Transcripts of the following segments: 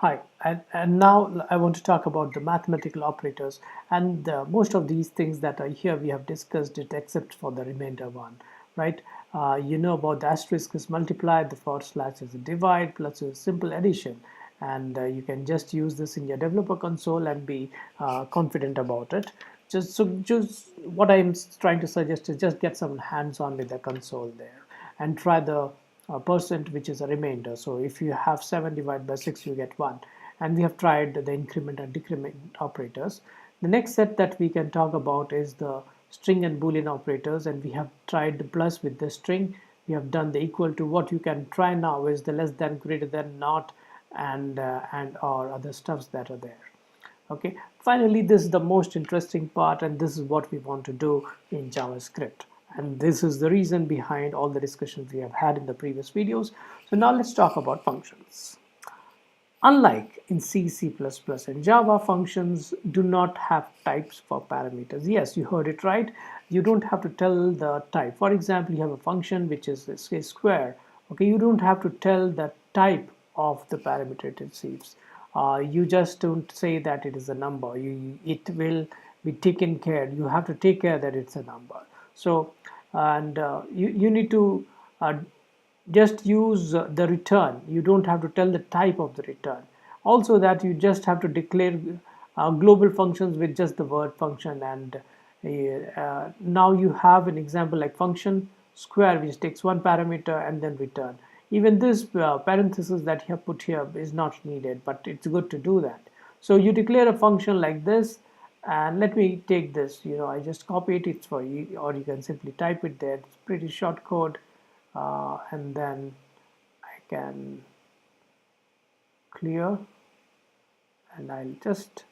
Hi, and now I want to talk about the mathematical operators, and most of these things that are here we have discussed it except for the remainder one, right? You know about the asterisk is multiply, the forward slash is a divide, plus a simple addition, and you can just use this in your developer console and be confident about it. Just what I'm trying to suggest is just get some hands-on with the console there and try the percent, which is a remainder. So if you have 7 divided by 6, you get 1. And we have tried the increment and decrement operators. The next set that we can talk about is the string and boolean operators, and we have tried the plus with the string. We have done the equal to. What you can try now is the less than, greater than, not, and or other stuffs that are there. Okay, finally, this is the most interesting part, and this is what we want to do in JavaScript, and this is the reason behind all the discussions we have had in the previous videos. So now let's talk about functions. Unlike in C, C++, and Java, functions do not have types for parameters. Yes, you heard it right. You don't have to tell the type. For example, you have a function which is, say, square. Okay, you don't have to tell the type of the parameter it receives. You just don't say that it is a number. It will be taken care. You have to take care that it's a number. So, and you need to just use the return. You don't have to tell the type of the return. Also that you just have to declare global functions with just the word function, and now you have an example like function square, which takes one parameter and then return. Even this parenthesis that you have put here is not needed, but it's good to do that. So you declare a function like this, and let me take this, I just copy it, it's for you, or you can simply type it there. It's pretty short code, and then I can clear, and I'll just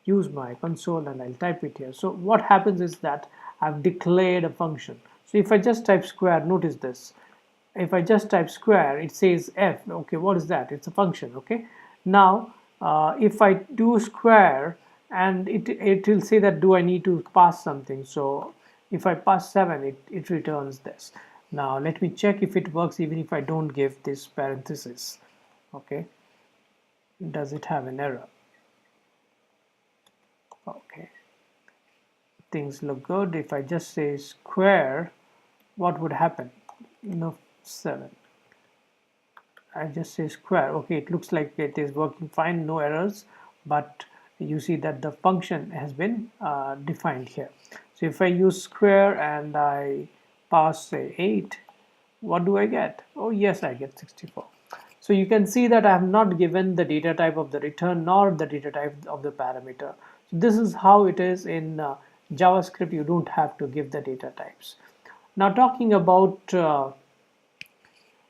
use my console and I'll type it here. So what happens is that I've declared a function. So if I just type square, notice this. If I just type square, it says f. Okay, what is that? It's a function. Okay. Now, if I do square, and it will say that do I need to pass something. So if I pass 7, it returns this. Now let me check if it works even if I don't give this parenthesis. Okay. Does it have an error? Okay, things look good. If I just say square, what would happen? 7. I just say square. Okay, it looks like it is working fine, no errors, but you see that the function has been defined here. So if I use square and I pass, say, 8, what do I get? Oh yes, I get 64. So you can see that I have not given the data type of the return nor the data type of the parameter. So this is how it is in JavaScript. You don't have to give the data types. Now talking about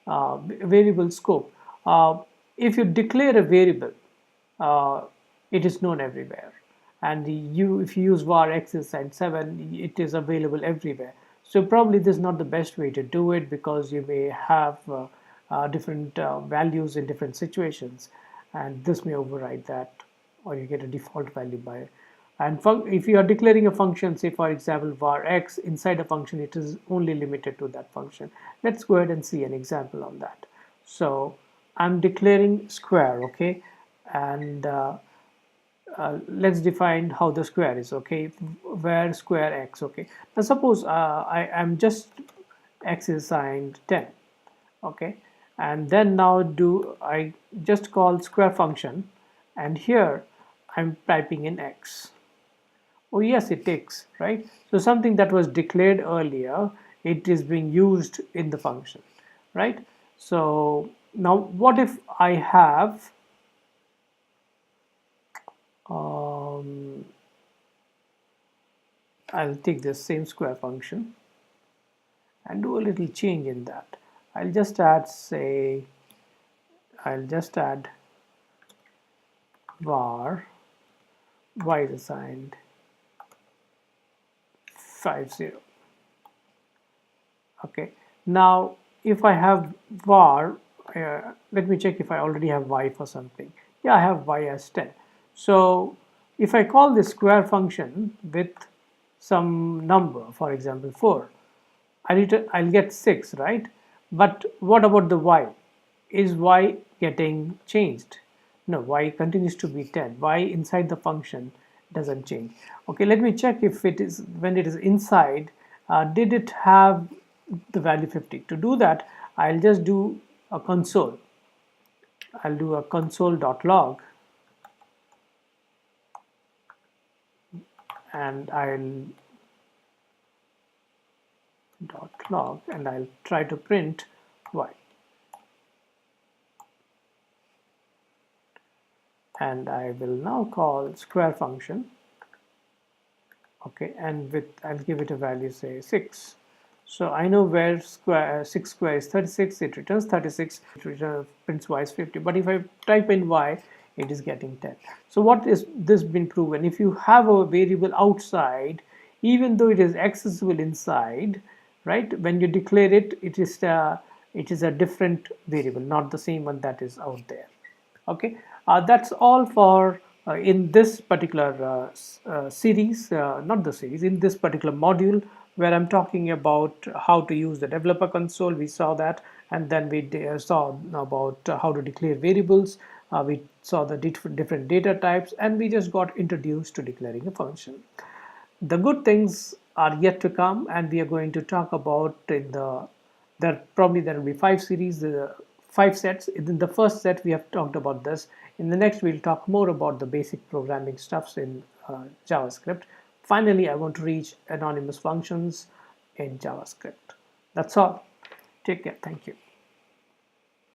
variable scope. If you declare a variable, it is known everywhere. And if you use var x is assigned 7, it is available everywhere. So probably this is not the best way to do it, because you may have different values in different situations, and this may override that, or you get a default value by it. And if you are declaring a function, say for example var x, inside a function it is only limited to that function. Let's go ahead and see an example on that. So I'm declaring square, okay, and let's define how the square is. Okay, where square x. Okay, now suppose I am just x is assigned 10. Okay, and then now I just call square function, and here I'm typing in x. Oh yes, it takes, right? So something that was declared earlier, it is being used in the function, right? So now what if I have I'll take this same square function and do a little change in that. I'll just add var y is assigned 50. Okay, now if I have var, let me check if I already have y for something. Yeah, I have y as 10. So if I call this square function with some number, for example 4, I'll get 6, right? But what about the y? Is y getting changed? No, y continues to be 10. Y inside the function doesn't change. Okay, let me check if it is, when it is inside, did it have the value 50? To do that, I'll just do a console. I'll do a console.log, and I'll try to print y. And I will now call square function. Okay, and with, I'll give it a value, say 6. So I know where 6 square is 36, it returns 36, it returns, prints y is 50. But if I type in y, it is getting 10. So what is this been proven? If you have a variable outside, even though it is accessible inside, right, when you declare it, it is a different variable, not the same one that is out there. Okay, that's all for in this particular series, not the series, in this particular module, where I'm talking about how to use the developer console. We saw that, and then we saw about how to declare variables. We saw the different data types, and we just got introduced to declaring a function. The good things are yet to come, and we are going to talk about in the, there will be 5 series, 5 sets. In the first set we have talked about this. In the next we'll talk more about the basic programming stuffs in JavaScript. Finally, I want to reach anonymous functions in JavaScript. That's all. Take care. Thank you.